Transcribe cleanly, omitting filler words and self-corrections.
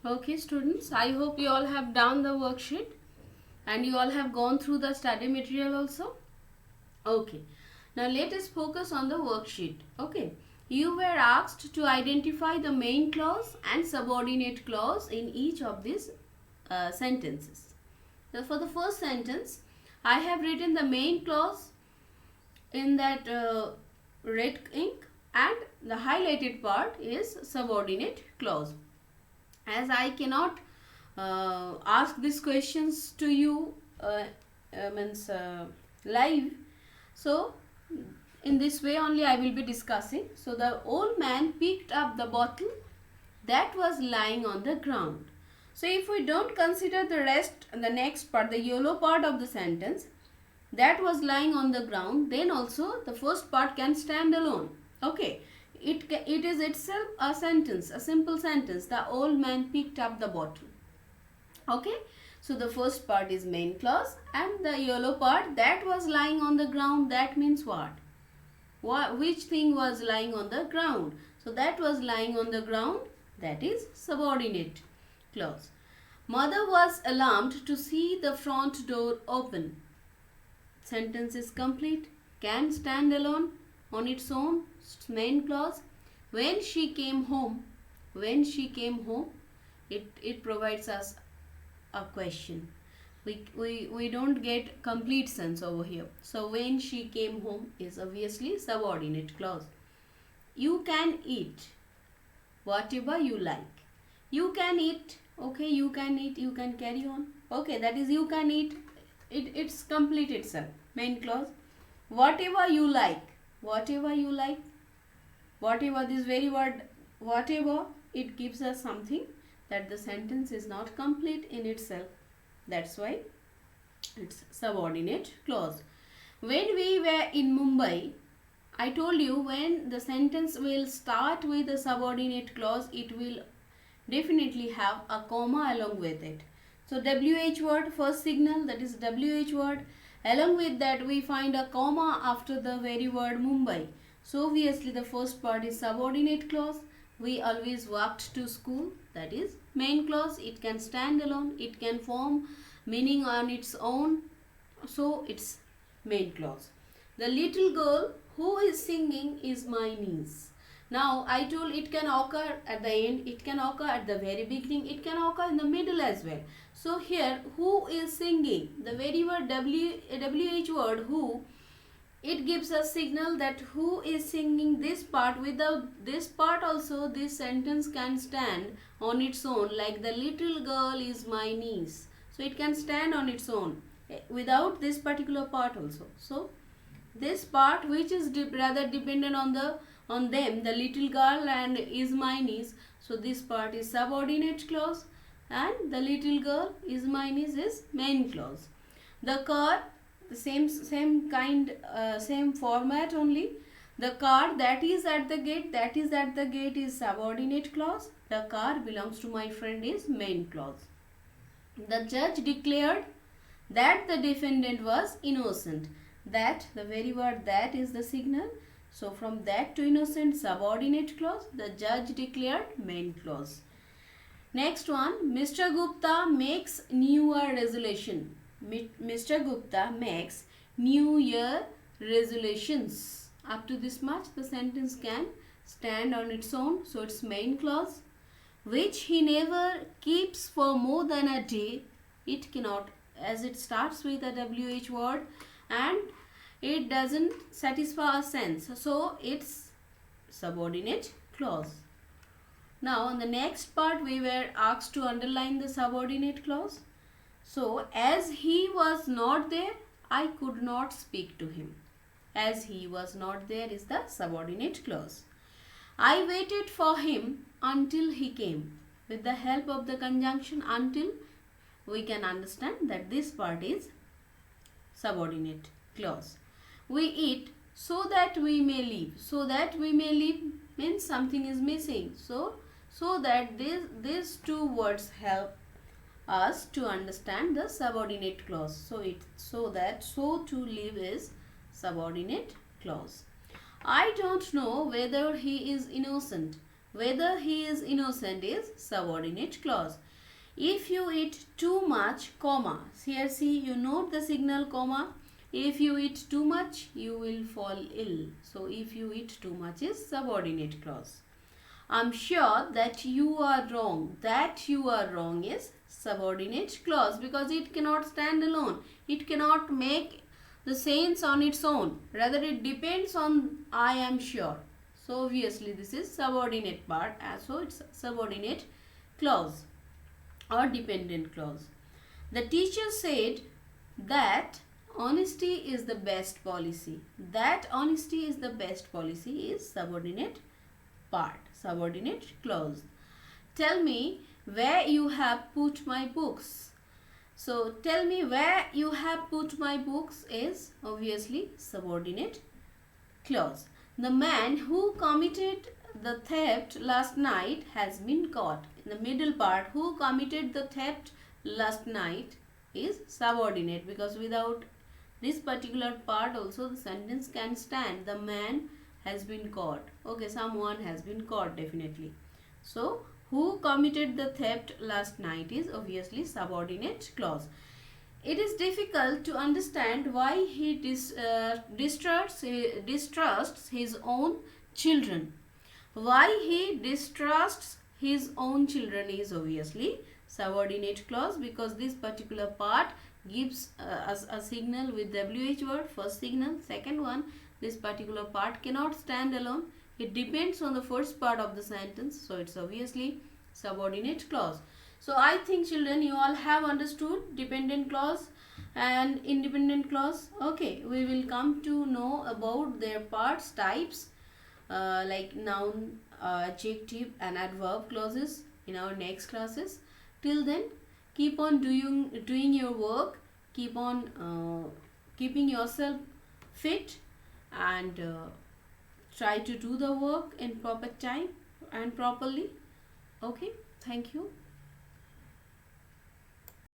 Okay, students, I hope you all have done the worksheet and you all have gone through the study material also. Okay, now let us focus on the worksheet. Okay, you were asked to identify the main clause and subordinate clause in each of these sentences. So for the first sentence, I have written the main clause in that red ink and the highlighted part is subordinate clause. As I cannot ask these questions to you live, so in this way only I will be discussing. So the old man picked up the bottle that was lying on the ground. So if we don't consider the rest, the next part, the yellow part of the sentence, that was lying on the ground, then also the first part can stand alone. Okay, it is itself a sentence, a simple sentence. The old man picked up the bottle. Okay, so the first part is main clause and the yellow part, that was lying on the ground, that means what, which thing was lying on the ground? So that was lying on the ground, that is subordinate clause. Mother was alarmed to see the front door open. Sentence is complete, can stand alone on its own, main clause. When she came home, it provides us a question. We don't get complete sense over here. So when she came home is obviously subordinate clause. You can eat whatever you like. You can eat, okay, you can eat, you can carry on. Okay, that is you can eat. It's complete itself, main clause. Whatever you like, whatever this very word whatever, it gives us something that the sentence is not complete in itself. That's why it's subordinate clause. When we were in Mumbai, I told you when the sentence will start with a subordinate clause, it will definitely have a comma along with it. So WH word, first signal, that is WH word. Along with that we find a comma after the very word Mumbai. So obviously the first part is subordinate clause. We always walked to school, that is main clause. It can stand alone, it can form meaning on its own. So it's main clause. The little girl who is singing is my niece. Now I told it can occur at the end, it can occur at the very beginning, it can occur in the middle as well. So here who is singing, the very word WH word who, it gives a signal that who is singing this part. Without this part also this sentence can stand on its own, like the little girl is my niece. So it can stand on its own without this particular part also. So this part which is rather dependent on them, the little girl and is my niece. So this part is subordinate clause and the little girl is my niece is main clause. The car, the same kind, same format only. The car that is at the gate, is subordinate clause. The car belongs to my friend is main clause. The judge declared that the defendant was innocent. That, the very word that is the signal. So from that to innocent, subordinate clause. The judge declared, main clause. Next one, Mr. Gupta makes New Year resolution. Mr. Gupta makes New Year resolutions. Up to this much the sentence can stand on its own. So it's main clause. Which he never keeps for more than a day. It cannot, as it starts with a WH word and it doesn't satisfy a sense. So it's subordinate clause. Now on the next part we were asked to underline the subordinate clause. So as he was not there, I could not speak to him. As he was not there is the subordinate clause. I waited for him until he came. With the help of the conjunction until, we can understand that this part is subordinate clause. We eat so that we may live. So that we may live means something is missing. So that these two words help us to understand the subordinate clause. So to live is subordinate clause. I don't know whether he is innocent. Whether he is innocent is subordinate clause. If you eat too much, comma. Here see, you note the signal comma. If you eat too much, you will fall ill. So if you eat too much is subordinate clause. I'm sure that you are wrong. That you are wrong is subordinate clause because it cannot stand alone. It cannot make the sense on its own. Rather, it depends on I am sure. So obviously this is subordinate part. So it's subordinate clause or dependent clause. The teacher said that honesty is the best policy. That honesty is the best policy is subordinate part, subordinate clause. Tell me where you have put my books. So tell me where you have put my books is obviously subordinate clause. The man who committed the theft last night has been caught. In the middle part, who committed the theft last night is subordinate because without this particular part also the sentence can stand. The man has been caught. Okay, someone has been caught definitely. So, who committed the theft last night is obviously subordinate clause. It is difficult to understand why he distrusts his own children. Why he distrusts his own children is obviously subordinate clause because this particular part gives us a signal with WH word, first signal. Second one, this particular part cannot stand alone. It depends on the first part of the sentence. So it's obviously subordinate clause. So I think children you all have understood dependent clause and independent clause. Okay, we will come to know about their parts, types like noun, adjective and adverb clauses in our next classes. Till then, keep on doing your work, keep on keeping yourself fit and try to do the work in proper time and properly. Okay, thank you.